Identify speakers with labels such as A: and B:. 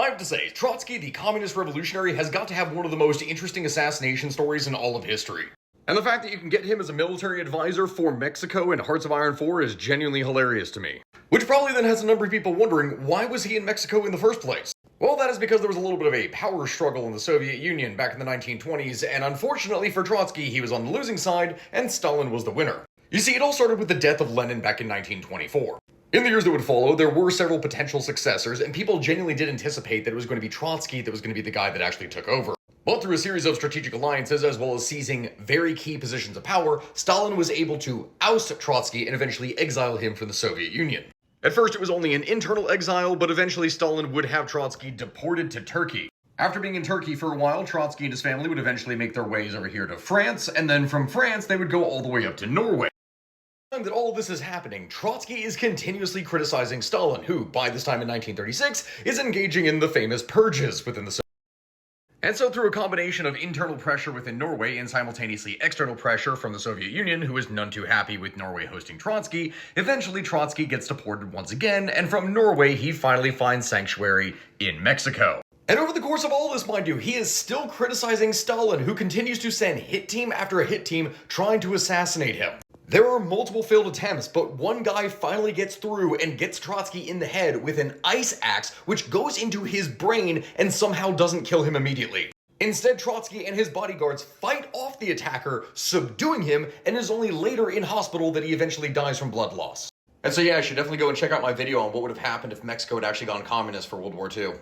A: I have to say, Trotsky, the communist revolutionary, has got to have one of the most interesting assassination stories in all of history. And the fact that you can get him as a military advisor for Mexico in Hearts of Iron 4 is genuinely hilarious to me. Which probably then has a number of people wondering, why was he in Mexico in the first place? Well, that is because there was a little bit of a power struggle in the Soviet Union back in the 1920s, and unfortunately for Trotsky, he was on the losing side, and Stalin was the winner. You see, it all started with the death of Lenin back in 1924. In the years that would follow, there were several potential successors, and people genuinely did anticipate that it was going to be Trotsky that was going to be the guy that actually took over. But through a series of strategic alliances, as well as seizing very key positions of power, Stalin was able to oust Trotsky and eventually exile him from the Soviet Union. At first, it was only an internal exile, but eventually Stalin would have Trotsky deported to Turkey. After being in Turkey for a while, Trotsky and his family would eventually make their ways over here to France, and then from France, they would go all the way up to Norway. Time that all of this is happening, Trotsky is continuously criticizing Stalin, who, by this time in 1936, is engaging in the famous purges within the Soviet Union. And so through a combination of internal pressure within Norway and simultaneously external pressure from the Soviet Union, who is none too happy with Norway hosting Trotsky, eventually Trotsky gets deported once again, and from Norway he finally finds sanctuary in Mexico. And over the course of all this, mind you, he is still criticizing Stalin, who continues to send hit team after hit team trying to assassinate him. There are multiple failed attempts, but one guy finally gets through and gets Trotsky in the head with an ice axe, which goes into his brain and somehow doesn't kill him immediately. Instead, Trotsky and his bodyguards fight off the attacker, subduing him, and it is only later in hospital that he eventually dies from blood loss. And so yeah, you should definitely go and check out my video on what would have happened if Mexico had actually gone communist for World War II.